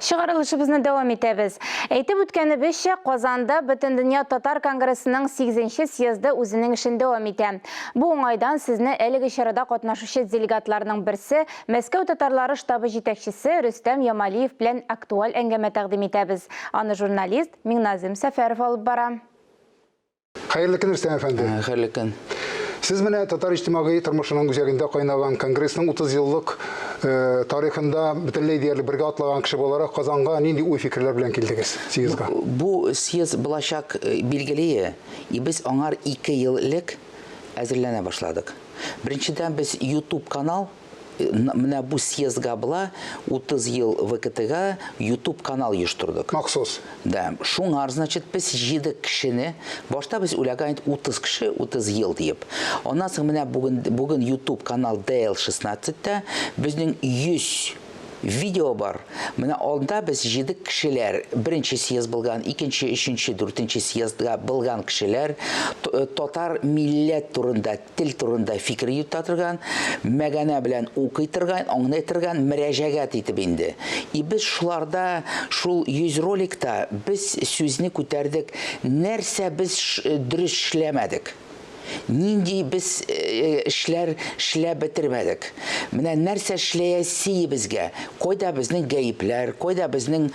Шығарылышыбызны дәвам итәбез. Әйтеп үткәнебезчә, Казанда Бөтен дөнья татар конгрессының 8-нче съезды үзенең эшен дәвам итә. Бу уңайдан сезне әлеге чарада катнашучы делегатларның берсе Мәскәү татарлары штабы җитәкчесе Рөстәм Ямалиев белән актуаль әңгәмә тәкъдим итәбез. Аны журналист Миңназым Сәфәров алып бара. Хәерле көн, Рөстәм әфәнде. Хәерле көн. Сез менә татар иҗтимагый тормышының үзәгендә кайнаган конгрессның 30 еллык тарихында бөтенләй диярлек бергә атлаган кеше буларак Казанга нинди уй фикерләр белән килдегез съездга? Бу съезд булачак билгеле, и без аңар 2 ел элек әзерләнә башладык. Беренчедән без YouTube канал менә бу съездга була 30 ел ВКТга YouTube канал оештырдык. Махсус. Да, шуңар, значит, без 7 кешене, башта без уйлаган 30 кеше, 30 ел дип. Оннан соң менә бүген YouTube канал DL16-та безнең 100 видео бар. Менә алда без 7 кешеләр, беренче съезд булган, икенче, өченче, дүртенче съездга булган кешеләр татар милләт турында, тел турында фикер йөртә торган, мәгънә белән укый торган, аңлый торган, мөрәҗәгать итеп инде. И без шуларда, шул 100 роликта без сүзне күтәрдек, нәрсә без дөрес эшләмәдек. Нинди без эшләп бетермәдек. Менә нәрсә эшләясе безгә? Кайда безнең гаепләр, кайда безнең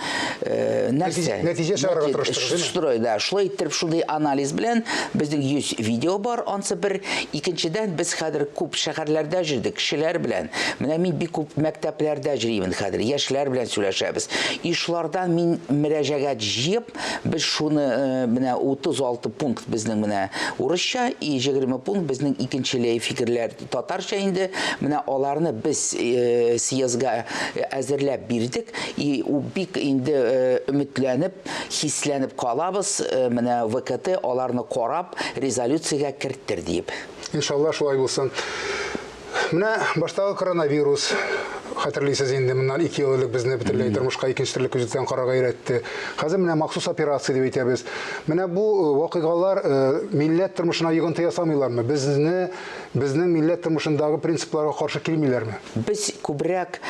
нәрсә? Нәтиҗә чыгарырга тырыштыгыз. Да, шулай итеп шундый анализ белән безнең 100 видео бар. Ансы бер икенчедән без хәзер күп шәһәрләрдә җирдек, кешеләр белән. Менә мин бик күп мәктәпләрдә җыймын хәзер, яшьләр белән сөйләшәбез. Ишлардан мин мөрәҗәгать җыеп, без шуны менә 36 пункт безнең менә урысча и 20 пункт безнең икенчеләй фикерләр татарча инде. Менә аларны без съездга әзерләп бирдек и бик инде өметләнеп, хисләнеп калабыз. Менә ВКТ аларны карап, резолюциягә керттер дип. Иншалла шулай булсын. Менә баштагы коронавирус хәтерлисез инде, моннан 2 ел элек безне бөтенләй тормышка икенче төрле күзәткән карага өйрәтте. Хәзер менә махсус операция дип әйтәбез. Менә бу вакыйгалар милләт тормышына йогынты ясамыйлармы? Безнең милләт тормышындагы принципларга каршы килмиләрме? Без күбрәк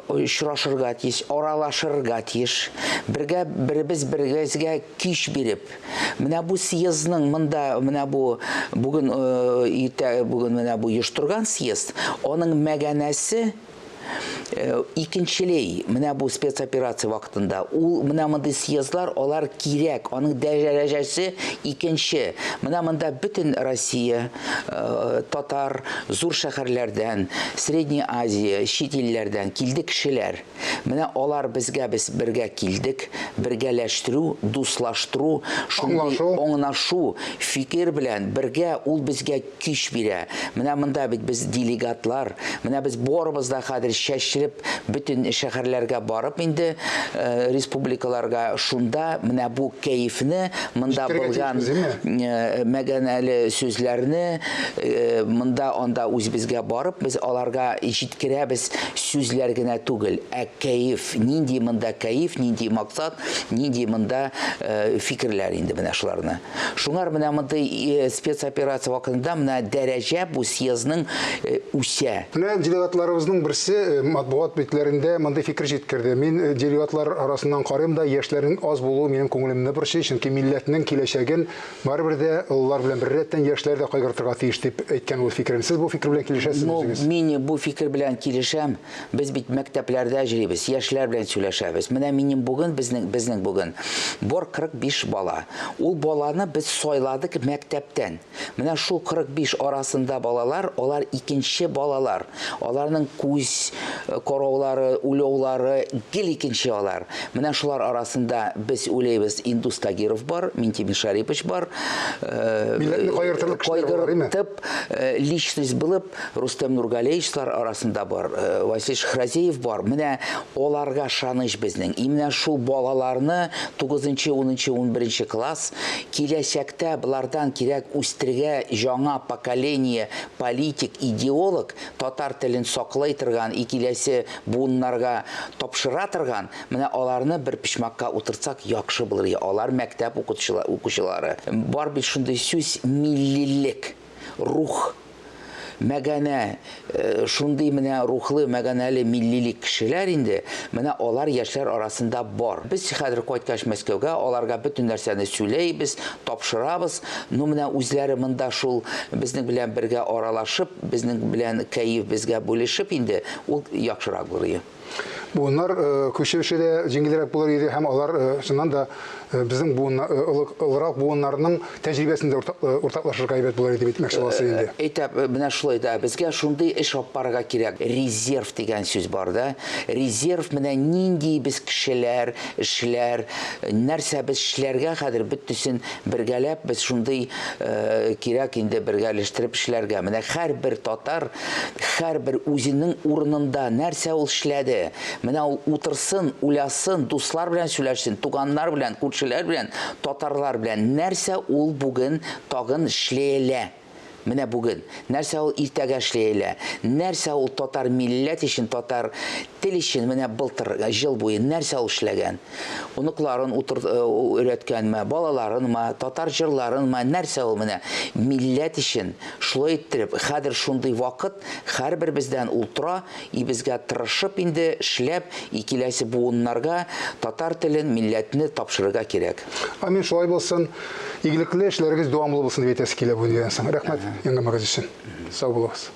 очрашырга тиеш, аралашырга тиеш, бергә бергә кич биреп. Менә бу съездның монда, менә бу бүген менә бу оештырган съезд, аның мәгънәсе икенчелей, менә бу спецоперация вакытында, ул менә мондый съездлар, алар кирәк, аның дәрәҗәсе икенче. Менә монда бөтен Россия, татар, зур шәһәрләрдән, Средняя Азия, чит илләрдән килде кешеләр. Менә алар безгә бергә килдек, бергәләштерү, дуслаштыру, шундый аңлашу, фикер белән бергә ул безгә көч бирә. Менә монда бит без делегатлар, менә без барыбыз да хәзер чәчтереп, бөтен шәһәрләргә барып инде, республикаларга, шунда менә бу кәефне, монда булган мәгънәле сүзләрне, монда анда үзебезгә барып, без аларга җиткерәбез сүзләр генә түгел, ә кәеф, нинди монда кәеф, нинди максат, нинди монда фикерләр инде менә шуларны. Шуңар менә мондай спецоперация вакытында менә дәрәҗә бу съездның үсә. Менә делегатларыбызның берсе матбугат битләрендә мондай фикер җиткерде. Мин делегатлар арасыннан карыйм да, яшьләрнең аз булуы минем күңелемне борчый, чөнки милләтнең киләчәген барыбер дә уллар белән бер рәттән яшьләр дә кайгыртырга тиеш дип әйткән ул фикерен. Сез бу фикер белән килешәсезме? Мин бу фикер белән килешәм. Без бит мәктәпләрдә җыйбыз, яшьләр белән сөйләшәбез. Менә минем бүген безнең бүген бар 45 бала. Ул баланы без сайладык мәктәптән. Менә шул 45 арасында балалар, алар икенче балалар. Аларның күз караулары, уйлаулары гел икенче алар. Менә шулар арасында без уйлайбыз, Индус Тагиров бар, Минтимир Шарипович бар. Милләтне кайгыртырлык кешеләр бар, име? Личность булып, Рустем Нургалеевчлар арасында бар, Василий Шахразеев бар. Менә аларга шаныш безнең. Менә шул балаларны 9-нчы, 10-нчы, 11-нче класс киләчәктә булардан кирәк үстергә яңа поколение политик, идеолог, татар телен саклый торган, киләсе буыннарга тапшыра торган, менә аларны бер пичмакка утыртсак яхшы булыр. Алар мәктәп укучылары. Бар бит шундый сүз миллилек, рух. мәгәнә шундый менә рухлы, мәгәнәле миллилик кешеләр инде, менә алар яшьләр арасында бар. Без хәзер кайткач Мәскәүгә, аларга бөтен нәрсәне сөйләйбез, тапшырабыз. Ну менә үзләре монда шул безнең белән бергә аралашып, безнең белән кәеф безгә бүлешеп инде, ул яхшырак булыр. Bunlar köşevşede jеңелрәк булыр иде һәм алар шуннан да безнең ылырак буыннарның тәҗрибәсендә уртаклашырга әйбәт булыр иде бит мәксәләсе инде. Әйтәп, менә шулай да безгә шундый эш алып барырга кирәк. Резерв дигән сүз бар да. Резерв менә нинди без кешеләр, эшләр, нәрсә без эшләргә хәзер бөтенсен бергәләп без шундый кирәк инде бергәләштереп эшләргә. Менә һәрбер татар, һәрбер үзенең урынында нәрсә ул эшләде. Менә ул утырсын, уйласын, дуслар белән сөйләшсен, туганнар белән, күршеләр белән, татарлар белән нәрсә ул бүген тагын эшләйлә. Менә бүген нәрсә ул иртәгә эшләйлә. Нәрсә ул татар милләт өчен, татар тел өчен менә былтыр ел буе нәрсә ул эшләгән. Уныкларын өйрәткәнме, балаларынмы, татар җырларынмы, нәрсә ул менә милләт өчен шулай иттереп, хәзер шундый вакыт һәрбер бездән ултыра, и безгә тырышып инде эшләп, и киләсе буыннарга татар телен, милләтне тапшырырга кирәк. Амин, шулай булсын. Игелекле эшләрегез дәвамлы булсын дип әйтәсе килә бу дигән соң. Рәхмәт яңа магазин. Сау булыгыз.